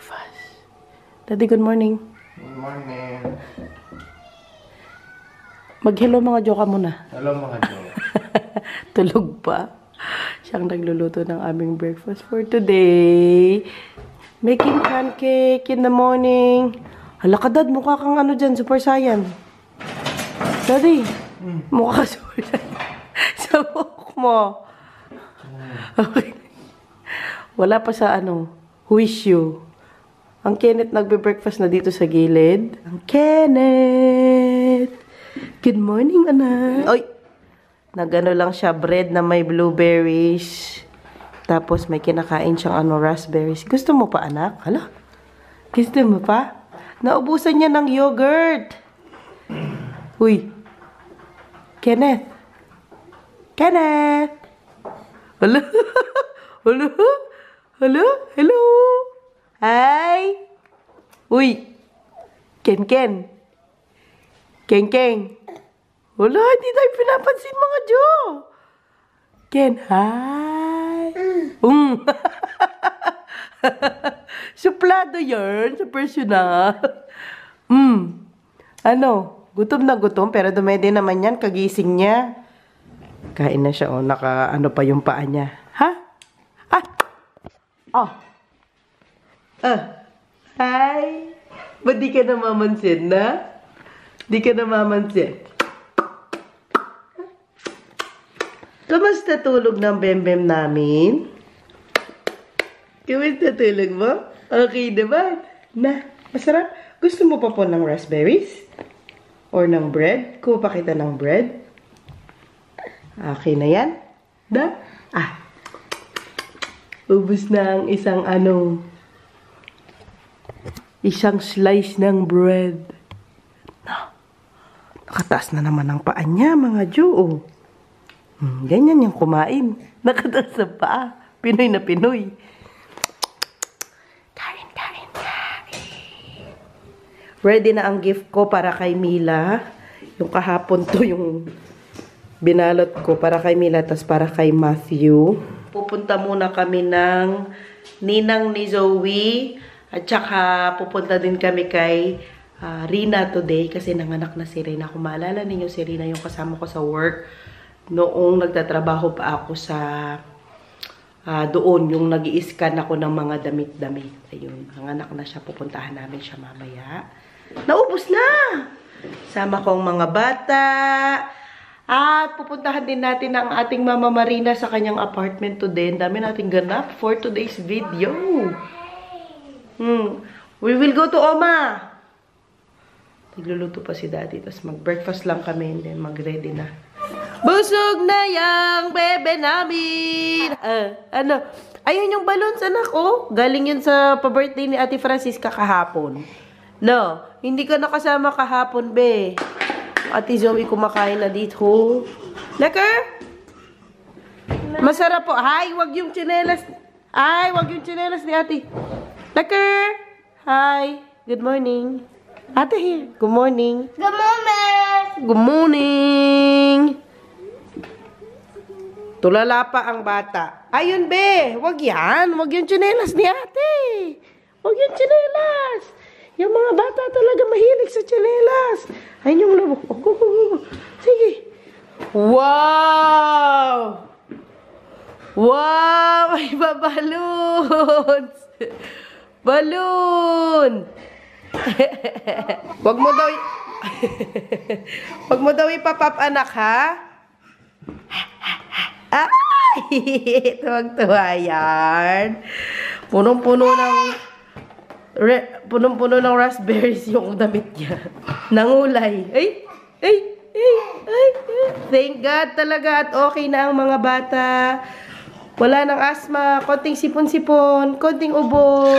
breakfast. Daddy, good morning. Good morning. Mag-hello mga joka muna. Hello mga joka. Tulog pa. Siyang nagluluto ng aming breakfast for today. Making pancake in the morning. Hala ka, Dad, mukha kang ano dyan, Super Saiyan. Daddy, mukha ka Super Saiyan. Sa buhok mo. Okay. Wala pa sa ano, wish you. Ang Kenneth nagbe-breakfast na dito sa gilid. Ang Kenneth! Good morning, anak. Oy! Nagano lang siya, bread na may blueberries. Tapos may kinakain siyang ano, raspberries. Gusto mo pa, anak? Hala? Gusto mo pa? Naubusan niya ng yogurt. Uy! Kenneth! Kenneth! Hello? Hello? Hello? Hello? Hi! Uy! Ken! Keng! Wala, hindi tayo pinapansin mga Jo! Ken, hi! Suplado yarn sa personal. Ano? Gutom na gutom, pero dumede naman yan, kagising niya. Kain na siya, oh. Naka, ano pa yung paa niya. Ha? Ah! Oh! Hi! Ba't di ka namamansin na? Di ka namamansin. Kamusta tulog ng bembem namin? Kamusta tulog mo? Okay naman. Na, masarap. Gusto mo pa po ng raspberries? Or ng bread? Kuha pa kita ng bread? Okay na yan? Da? Ah. Ubus na ang isang ano. Isang slice ng bread. No. Nakataas na naman ang paa niya, mga Jo. Oh. Ganyan yung kumain. Nakataas sa paa. Pinoy na Pinoy. Kain. Ready na ang gift ko para kay Mila. Yung kahapon to yung binalot ko para kay Mila, tas para kay Matthew. Pupunta muna kami ng ninang ni Zoe. At saka pupunta din kami kay Rina today kasi nanganak na si Rina. Kung maalala ninyo, si Rina yung kasama ko sa work noong nagtatrabaho pa ako sa doon, yung nag-i-scan ako ng mga damit-damit. Ayun, nanganak na siya. Pupuntahan namin siya mamaya. Naubos na! Sama ko ang mga bata. At pupuntahan din natin ang ating Mama Marina sa kanyang apartment today. Ang dami nating ganap for today's video. We will go to Oma. Nagluluto pa si Daddy. Tapos mag-breakfast lang kami and then mag-ready na. Busog na yang bebe namin! Ano? Ayun yung balloons, anak, oh. Galing yun sa pa-birthday ni Ate Francisca kahapon. No, hindi ka nakasama kahapon, be. Ate Zoe kumakain na dito. Lekker? Masarap po. Ay, wag yung tsinelas. Ay, wag yung tsinelas ni Ate. Lekker? Hi. Good morning. Ate here. Good morning. Good morning. Good morning. Tulala pa ang bata. Ayun, be. Wag yan. Wag yung tsinelas ni Ate. Wag yung tsinelas. Yung mga bata talaga mahilig sa tsinelas. Ayun yung labo. Sige. Wow! Wow! May babalons! Balloon! Wag mo daw wag mo daw ipapap, anak, ha? Ay! Tuwag-tuwa yan. Punong-puno ng raspberries yung damit niya. Nangulay. Ay! Thank God talaga at okay na ang mga bata. Wala nang asma, konting sipon-sipon, konting ubo.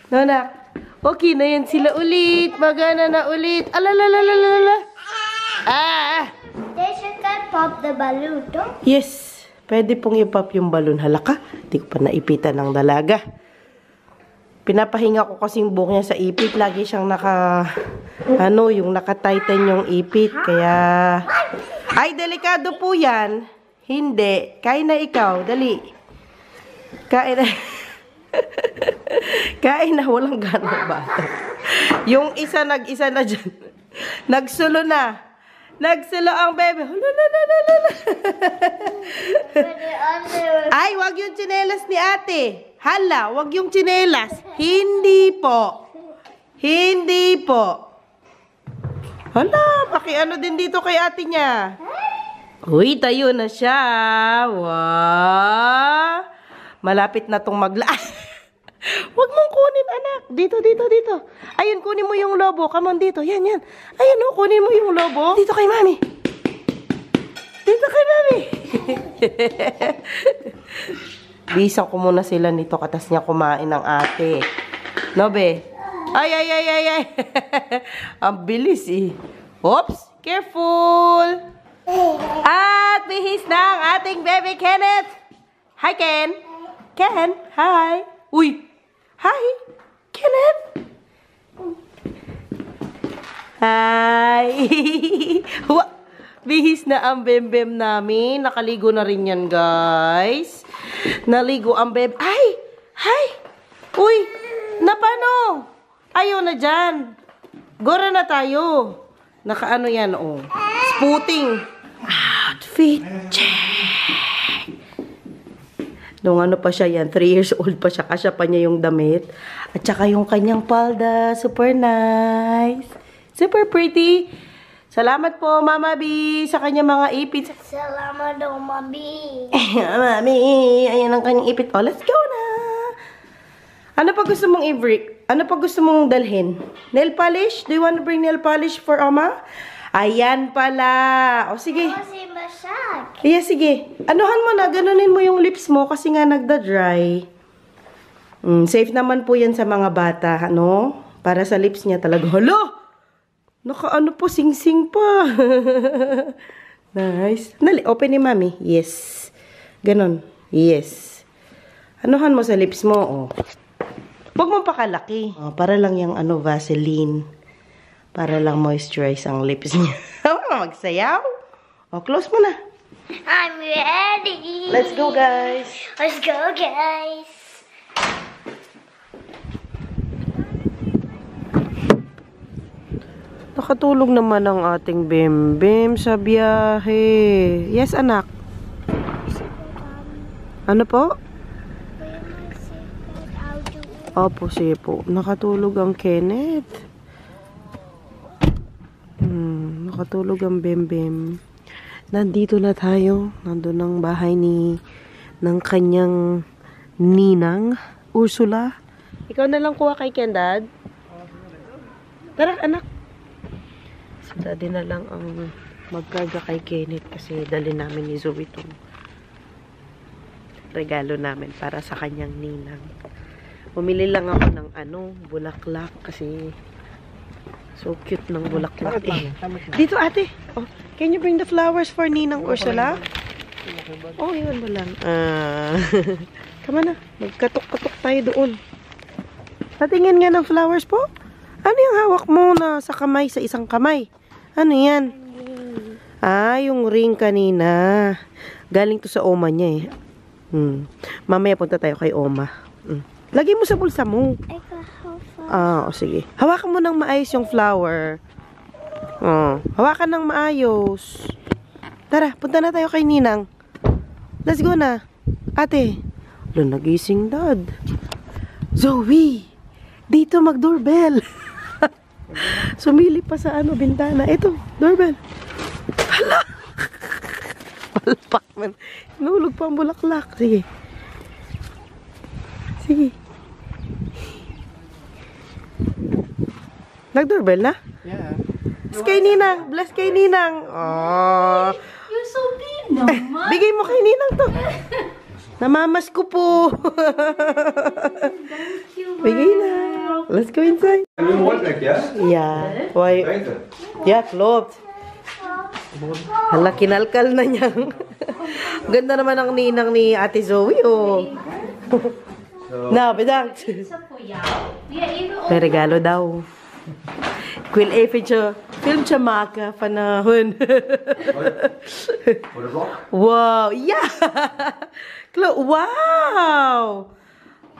No, anak? Okay na yan sila ulit. Magana na ulit. Alalalalala. They should pop the balloon, don't? Yes. Pwede pong i-pop yung balon. Halaka. Hindi ko pa naipitan ng dalaga. Pinapahinga ko kasing buhok niya sa ipit. Lagi siyang yung naka-tighten yung ipit. Kaya, ay, delikado po yan. Hindi. Kain na ikaw. Dali. Kain na. Kain na, walang ganang bata. Yung isa, nag-isa na dyan. Nagsulo na. Nagsulo ang bebe. Ay, wag yung tsinelas ni ate. Hala, wag yung tsinelas. Hindi po. Hindi po. Hala, pakiano din dito kay ate niya. Uy, tayo na siya. Wow. Malapit na tong magla... Huwag mong kunin, anak. Dito, dito, dito. Ayun, kunin mo yung lobo. Come on, dito. Yan, yan. Ayun, oh, kunin mo yung lobo. Dito kay mami. Dito kay mami. Bisan ko muna sila nito. Katas niya kumain ng ate. No, be? Ay, ay, ay, ay, ay. Ang bilis, eh. Oops. Careful. At bihis na ang ating baby Kenneth. Hi, Ken. Ken, hi. Uy. Hi, Kenneth. Hi. Bihis na ang bembem namin. Nakaligo na rin yan, guys. Naligo ang beb. Ay! Hi! Uy! Napano? Ayaw na dyan. Gora na tayo. Nakaano yan, oh. Spooting. Outfit check. Nung ano pa siya yan, 3 years old pa siya, kasya pa niya yung damit. At saka yung kanyang palda, super nice. Super pretty. Salamat po, Mama B, sa kanyang mga ipit. Salamat daw, Mami. Mami, ayan ang kanyang ipit. Oh, let's go na. Ano pa gusto mong i-break? Ano pa gusto mong dalhin? Nail polish? Do you want to bring nail polish for Oma? Ayan pala. O, sige. Kasi masak. Yeah, sige. Anuhan mo na, ganunin mo yung lips mo kasi nga nagda-dry. Safe naman po yan sa mga bata, ano? Para sa lips niya talaga. Hala! Naka-ano po, sing-sing pa. Nice. Nali, open ni Mami. Yes. Ganon. Yes. Anuhan mo sa lips mo, oh. Huwag mo pakalaki. Oh, para lang yung ano, Vaseline. Para lang moisturize ang lips niya. Magsayaw. O, close mo na. I'm ready. Let's go, guys. Let's go, guys. Nakatulog naman ang ating bim-bim sa biyahe. Yes, anak. Ano po? Opo, sige po. Nakatulog ang Kenneth. Nakatulog ang bim-bim. Nandito na tayo. Nandun ang bahay ng kanyang ninang, Ursula. Ikaw na lang kuha kay Ken, Dad. Tara, anak. Si Daddy na lang ang magkarga kay Kenneth kasi dali namin ni Zoe itong regalo namin para sa kanyang ninang. Bumili lang ako ng bulaklak kasi so cute ng bulaklak eh. Dito ate. Oh, can you bring the flowers for Ninang Ursula? Oh, yun mo lang. Kama na. Magkatok-katok tayo doon. Patingin nga ng flowers po. Ano yung hawak mo na sa kamay, sa isang kamay? Ano yan? Ah, yung ring kanina. Galing to sa Oma niya eh. Mamaya punta tayo kay Oma. Lagay mo sa bulsa mo. O sige. Hawakan mo ng maayos yung flower. Hawakan ng maayos. Tara, punta na tayo kay Ninang. Let's go na. Ate. Nagising, Dad. Zoe. Dito mag-doorbell. Sumili pa sa bintana. Ito, doorbell. Hala. Palpak man. Nulog pa ang bulaklak. Sige. Sige. Nag-doorbell na? Yeah. Bless kay Ninang. Bless kay Ninang. Oh. You're so big naman. Bigay mo kay Ninang to. Namamas ko po. Bigay na. Let's go inside. Hebben we een woordwerk, ja? Yeah. Why? Beter. Yeah, klopt. Hala, kinalkal na niya. Ganda naman ang ninang ni Ate Zoe, oh. Na, bedankt. May regalo daw. Ik wil eventjes filmpje maken van hun. Voor de vlog? Wow, ja. Wow.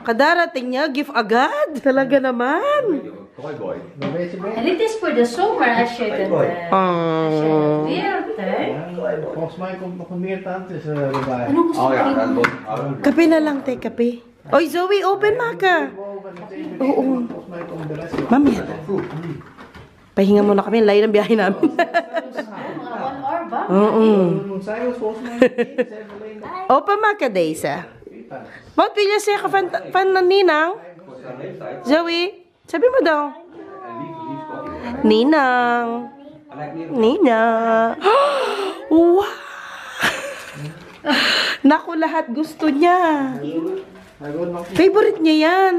Kadarating niya, gift agad. Talaga naman. And it is for the summer. I shouldn't. Oh. Volgens mij komt nog meer tante erbij. Anong gusto Oh ja, mo? dat wordt. Kape na lang, te, kape. Oy, Zoe, open maka. Oo. Volgens mij komt de rest. Mami, pahinga muna kami. Layo ng biyahe namin. 1 hour ba? Oo. Zij was volgens mij niet. Ze heeft alleen Open maka, Daisa. Wat wil je zeggen van Ninang? Zoe, sabi mo daw. Ninang. Ninang. Wow! Naku, lahat gusto niya. Favorite niya yan.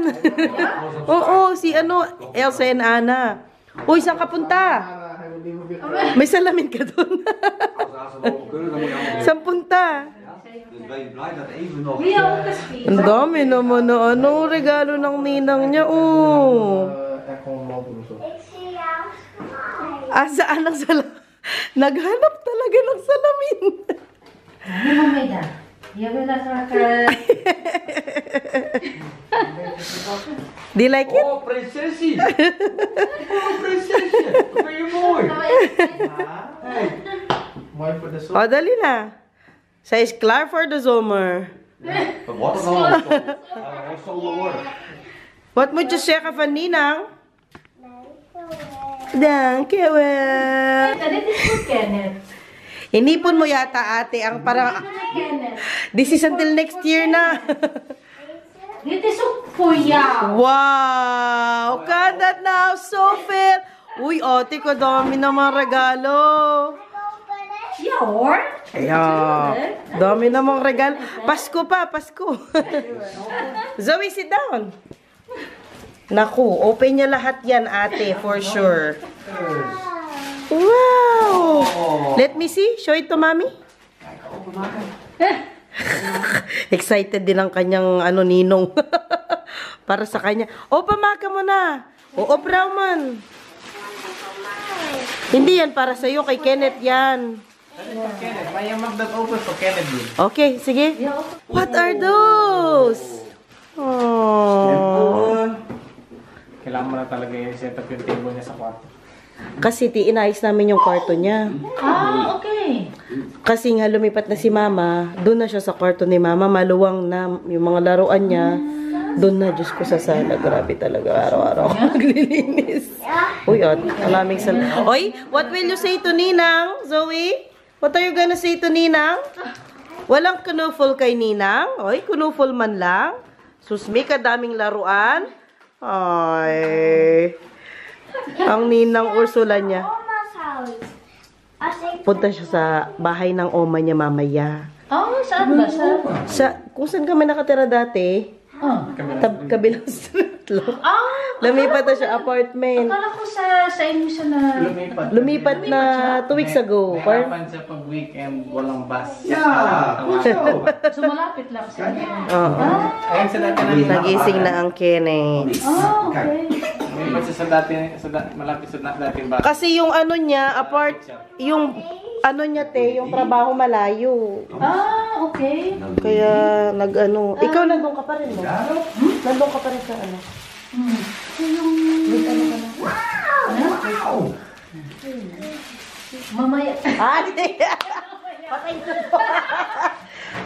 Oo, si Elsa and Anna. Uy, saan ka punta? May salamin ka doon. Saan punta? Wie ook eens Ang dami naman na ano, regalo ng ninang niya, oh. echt gewoon lopen of zo. Ik zie jou smile. Ah, saan ang salamin? Naghanap talaga ng salamin. Ano mo may da? Je wil dat Do you like it? Oh, prinsessie! Oh, prinsesje! Wat ben je mooi! Hey. Mooi voor de zon. O, dali na. Zij is klaar voor de zomer. Wat wordt het nou? Wat zal het worden? Wat moet je zeggen van Ninang? Dankjewel. Dit is voor Kenneth. Inipon mo yata ate ang parang... Kenneth. This is until next year na. Dit is ook voor jou. Wow! Kan dat nou zoveel? Uy, ate ko dami naman regalo. Ja hoor. Yeah. Dami namang regalo. Pasko pa, Pasko. Zoe, sit down. Naku, open niya lahat yan, ate, for sure. Wow! Let me see. Show it to mommy. Excited din ang kanyang ninong. Para sa kanya. O, pamaka mo na. O, Brauman. Hindi yan para sa'yo. Kay Kenneth yan. Kenneth, maar je mag dat open voor Kenneth doen. Okay, sige. What are those? Oh. Kailangan mo na talaga yung set up yung table niya sa kwarto. Kasi inayos namin yung kwarto niya. Ah, okay. Kasi nga lumipat na si Mama, doon na siya sa kwarto ni Mama, maluwang na yung mga laruan niya. Doon na, Diyos ko sa sala. Grabe talaga, araw-araw maglilinis. Uy, maraming salamat. Oy, what will you say to Ninang, Zoe? What are you gonna say to Ninang? Walang kunufol kay Ninang? Oy, kunufol man lang. Susmi, kadaming laruan. Ay. Ang Ninang Ursula niya. Oma's house. Als ik... Punta siya sa bahay ng oma niya mamaya. Oh, saan ba? Kung saan kami nakatira dati, Oh. kabilang street lang. Ah, Lumipat na siya apartment. akala ko sa inyo siya na... Lumipat na 2 weeks ago. Nahirapan siya pag weekend, walang bus. Ja, goed zo. So malapit lang sa inyo. Oo. Ayun sa dati na Nagising na ang Kenneth. Oh, okay. Lumipat siya malapit sa dating bus. Kasi yung niya, yung niya yung trabaho malayo. Ah, okay. Kaya ikaw nandun ka pa rin mo? Nandun ka pa rin sa Mamaya. Patay ko.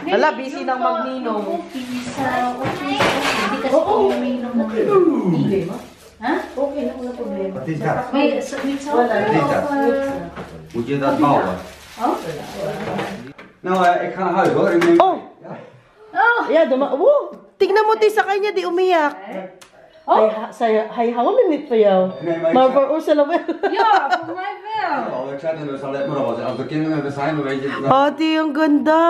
Wala, busy ng magninong. Hindi kasi umiinom ng hindi. Ha? Okay na, wala problema. Wat is dat? May with soda Wat is dat? Moet je dat bouwen? Oh? Nou, ik ga naar huis hoor. Ik neem... Oh! Oh! Yeah, tignan mo sa kanya, di umiyak. Oh? Hij houdt niet van jou. Nee, maar ik Maar zei- voor Ursula wel. Ja, voor mij wel. Oh, ik zei dan dus al, let maar op. Als de kinderen er zijn, dan weet je... Ate, ang ganda.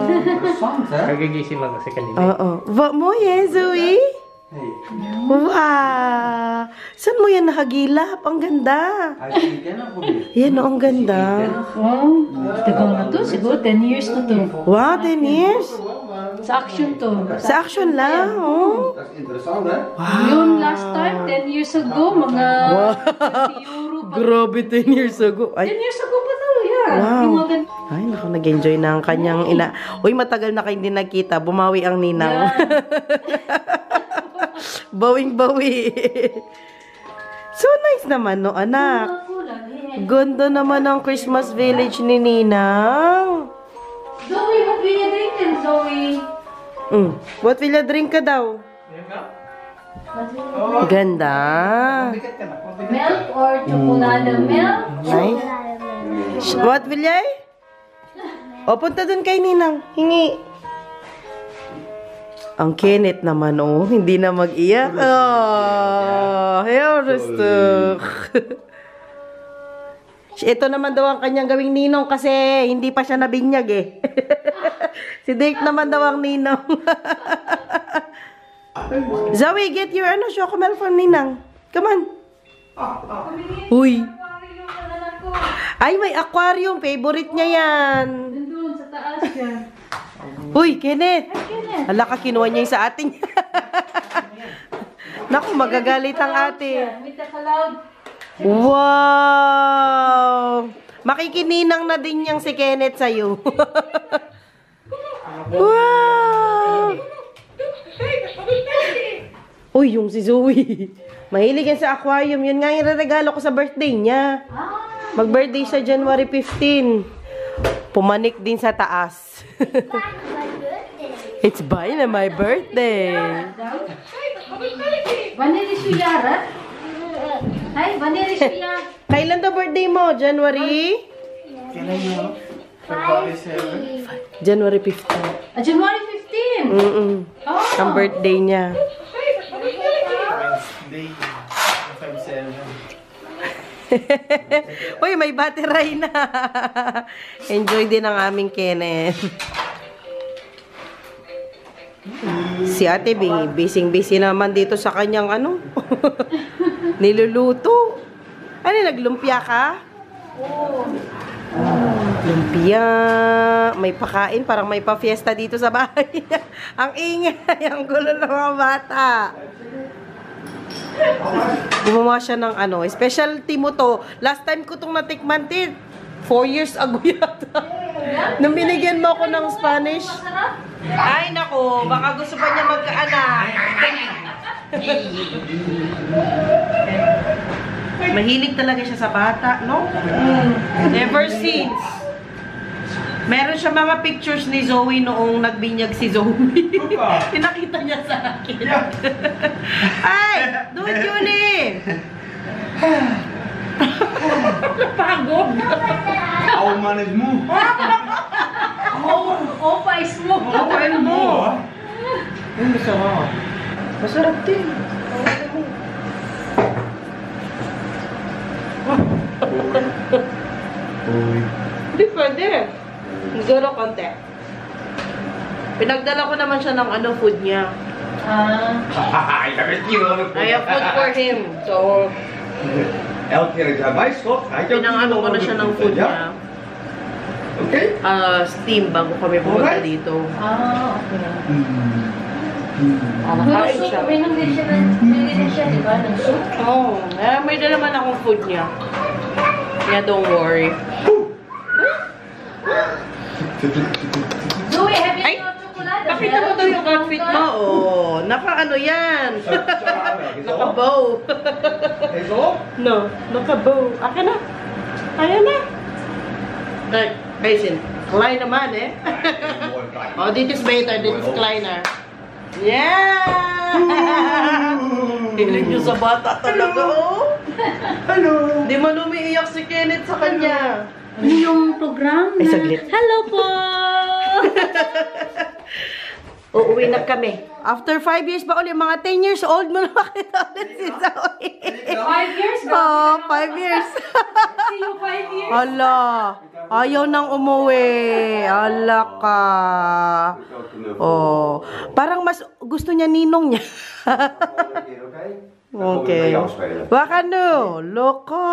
Interessant, hè? Nagigising lang kasi kanina. Oo. Mooi hè, Zoe? Hey, Wow! Saan mo yan nakagilap? Ang ganda. hij is geen kenner voor je. Yan o, ang ganda. Oh, tagal na to. Siguro 10 years na to. Wow, 10 years? Sa action to. Sa action lang, oh. Dat is interessant, hè? Yung last time, 10 years ago, mga 50 euro pa. Grabe, 10 years ago. 10 Ay, years ago pa to, yeah. Wow. Yung mga Ay, naku, nag-enjoy na ang kanyang ina. Uy, matagal na kayo hindi nagkita. Bumawi ang ninang. Bawing-bawi. So nice naman, no, anak? Ganda naman ang Christmas village ni Ninang. Zoe, what will you drink then, Zoe? What will you drink ka daw? Ganda. Milk or chocolate milk? Nice. What will you? O, punta dun kay Ninang. Hingi. Ang Kenneth naman, oh. Hindi na mag-iyak. Oh, rustok. Ito naman daw ang kanyang gawing ninong kasi hindi pa siya nabinyag eh. Si Dave naman daw ang ninong. Zoe, get your chocomel from Ninang. Come on. Uy. Ay, may aquarium. Favorite niya yan. Doon sa taas yan. Uy, Kenneth. Hala ka, kinuha niya yung sa atin. Naku, magagalit ang ate. With the cloud. Wow! Makikininang na din niyang si Kenneth sa'yo. Wow! Uy, yung si Zoe. Mahilig yan sa aquarium. Yun nga yung regalo ko sa birthday niya. Mag-birthday siya January 15. Pumanik din sa taas. It's by na my birthday. Vanilla Suyara? Hi, Vanilla Suyara. Kailan daw birthday mo? January? January 15. January 15. Oh. Ang birthday niya. Wednesday. 5-7. Uy, may battery na. Enjoy din ang aming Kenneth. Si ate, busy naman dito sa kanyang niluluto. Ano, naglumpia ka? Oh. Lumpia. May pakain, parang may pa-fiesta dito sa bahay. Ang ingay, ang gulo ng mga bata. Gumawa siya ng specialty mo to. Last time ko itong natikman, 4 years ago yata. Nung binigyan mo ako ng Spanish. Ay, nako, baka gusto pa niya magkaanak. Mahilig talaga siya sa bata, no? Ever since. Meron siya mga pictures ni Zoe noong nagbinyag si Zoe. Pinakita niya sa akin. Ay! Do it, Julie! Napagod. How manage mo? Opais mo. Kain mo. Masarap. Masarap din. Hindi pwede. Siguro konti. Pinagdala ko naman siya ng food niya. I I have food for him. So, elke keer dat mij stopt, ga ik ook pinangano ko na siya ng food niya. Oké? Steam bago kami pumunta dito. Okay. Nakain siya. Uminom din siya, di ba? Ng soup? Oo. May dala naman akong food niya. Yeah, don't worry. Zoe, have you Ay, got chocolate? Pakita mo daw yung outfit mo. Oh, yan. Naka-bow. Is op? No, naka-bow. Akin na. Ayan na. Kaysin. Klein naman eh. Oh, this is better. This is kleiner. Yeah! Hilig nyo sa bata talaga, oh. Hello. Di man umiiyak si Kenneth sa kanya. Ano yung program? Ay, saglit. Hello po! Uuwi na kami. After 5 years ba ulit? Mga 10 years old mo na makita ulit si Zoe. 5 years? Oh, 5 years. See you 5 years? Hala. Ayaw nang umuwi. Hala ka. Oh. Parang mas gusto niya ninong niya. Okay. Baka no. Loko.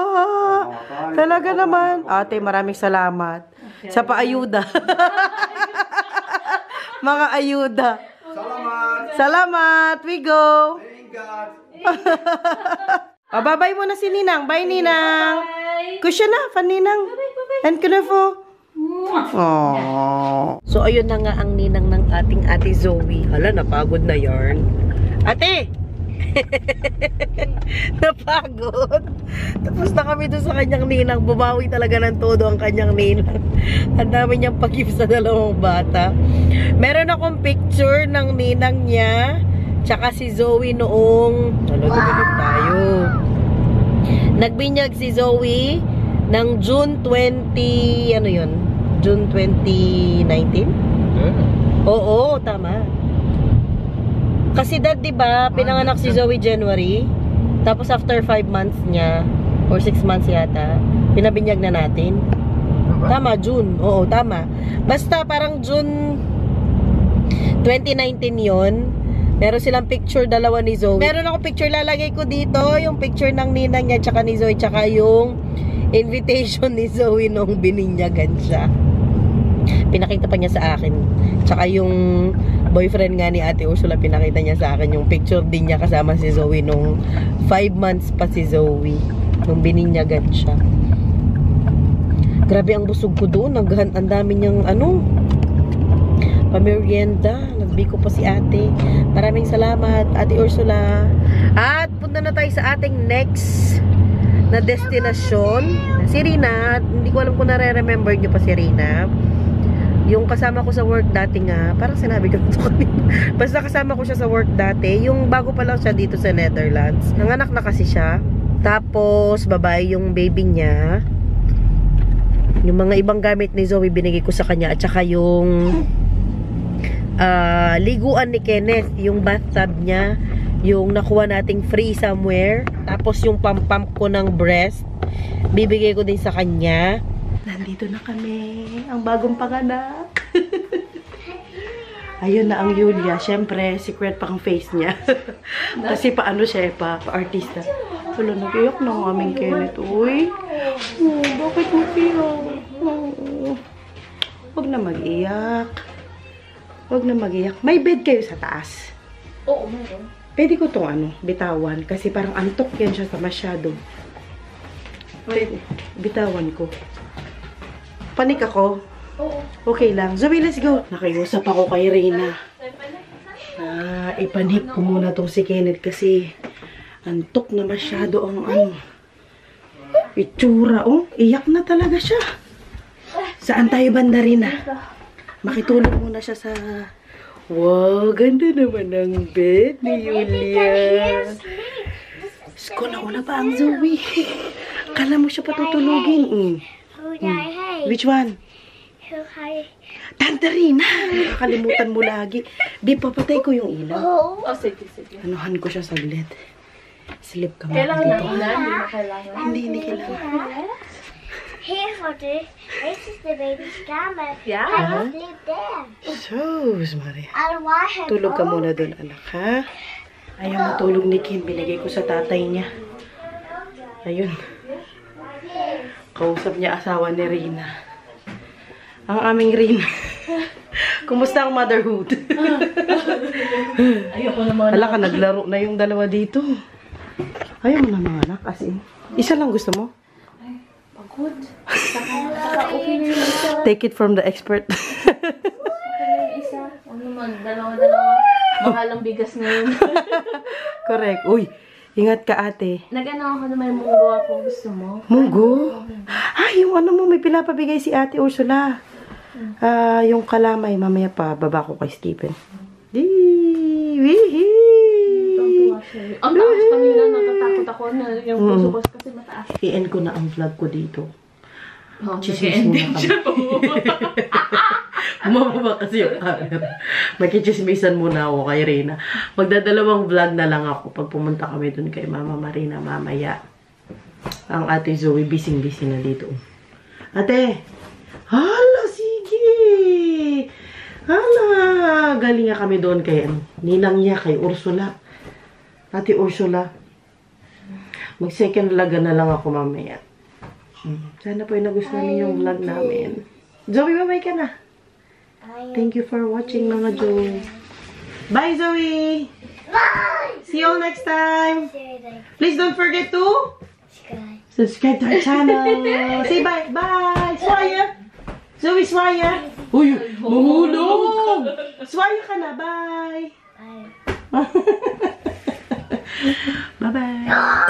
Talaga naman. Ate, maraming salamat. Sa paayuda. Mga ayuda. Salamat. Salamat. We go. Thank God. Bye-bye muna si Ninang. Bye, Ninang. Bye! Kusya na, Ninang. And kunafo. Aww. So, ayun na nga ang ninang ng ating ate Zoe. Hala, napagod na yarn. Ate! Napagod. Tapos na kami doon sa kanyang ninang. Bumawi talaga ng todo ang kanyang ninang. Ang dami niyang pag-give sa dalawang bata. Meron akong picture ng ninang niya. Tsaka si Zoe noong... Dumilig tayo. Nagbinyag si Zoe ng June 20... Ano yun? June 2019? Oo, tama. Kasi dad, diba, pinanganak si Zoe January. Tapos after 5 months niya, or 6 months yata, pinabinyag na natin. Tama, June. Oo, tama. Basta parang June 2019 yon. Meron silang picture, dalawa ni Zoe. Meron ako picture, lalagay ko dito. Yung picture ng ninang niya, tsaka ni Zoe, tsaka yung invitation ni Zoe nung bininyagan siya. Pinakita pa niya sa akin. Tsaka yung boyfriend nga ni Ate Ursula, pinakita niya sa akin yung picture din niya kasama si Zoe nung 5 months pa si Zoe. Nung bininyagan siya. Grabe ang busog ko doon. Ang dami niyang pamerienda. Nagbiko pa si ate. Maraming salamat, Ate Ursula. At punta na tayo sa ating next na destinasyon. Si Rina. Hindi ko alam kung nare-remember niyo pa si Rina. Yung kasama ko sa work dati nga, parang sinabi ko ito kanina. Basta kasama ko siya sa work dati. Yung bago pa lang siya dito sa Netherlands. Nanganak na kasi siya. Tapos, babae yung baby niya. Yung mga ibang gamit ni Zoe, binigay ko sa kanya. At saka yung liguan ni Kenneth. Yung bathtub niya. Yung nakuha nating free somewhere. Tapos yung pump ko ng breast, bibigay ko din sa kanya. Nandito na kami. Ang bagong panganak. Ayun na ang Yulia. Siyempre, secret pang face niya. Kasi paano siya, pa-artista. Wala, nag-iyak na ang aming Kenneth. Uy, bakit mag-iyak? Huwag na mag-iyak. Huwag na mag-iyak. May bed kayo sa taas? Oo, meron. Pwede ko itong bitawan. Kasi parang antok yan siya sa masyado. Pwede. Bitawan ko. Panik ako? Oo. Okay lang. Zoe, let's go. Nakiusap ako kay Reyna. Ipanik ko muna tong si Kenneth kasi antok na masyado ang itsura. Oh, iyak na talaga siya. Saan tayo banda, Reyna? Makitulog muna siya sa... Wow, ganda naman ng bed ni Yulia. Sko, nauna pa ang Zoe. Kala mo siya patutulugin. Which one? Tantarina! Nakakalimutan mo lagi. Di, papatay ko yung ilaw. Oh, sige. Anuhan ko siya saglit. Sleep ka Kailangan muna na dito. ilan? Hindi na kailangan. Hindi kailangan. Here for this is the baby's camera. Yeah. I will sleep there. Sus, Maria. I'll wash it. Tulog ka muna doon, anak, ha? Ayaw matulog ni Kim. Binigay ko sa tatay niya. Ayun. Kausap niya asawa ni Rina. Ang aming Rina. Kumusta ang motherhood? Ayoko naman. Hala ka, naglaro na yung dalawa dito. Ayaw mo na mga anak. As in, isa lang gusto mo? Pagod. Saka okay na yung isa. Take it from the expert. Okay na yung isa. Ano naman, dalawa-dalawa. Mahal ang bigas ngayon. Correct. Uy, ingat ka ate. Nag-ano ako na may munggo ako. Gusto mo? Munggo? Ay, yung mo, may pinapabigay si ate Ursula. Yung kalamay, mamaya pa, baba ko kay Stephen. Ang taas kanina, natatakot ako na yung puso ko kasi mataas. I-end ko na ang vlog ko dito. Oh, Chismis muna kami. Bumababa kasi yung camera. Makichismisan muna ako kay Reyna. Magdadalawang vlog na lang ako pag pumunta kami dun kay Mama Marina mamaya. Ang ate Zoe, bising-bising na dito. Ate! Hala, sige! Hala! Galing nga kami doon kay ninang niya, kay Ursula. Ate Ursula. Mag-second vlog na lang ako mamaya. Sana po yung nagustuhan niyo yung vlog namin. Zoe, bye-bye ka na. Thank you for watching, Mama Jo. Bye, Zoe! Bye! See you all next time! Please don't forget to subscribe to our channel. Say bye! Bye! Swaya! Zoe, swaya. Uy, mahulog. Swaya ka na. Bye. Bye. Bye-bye.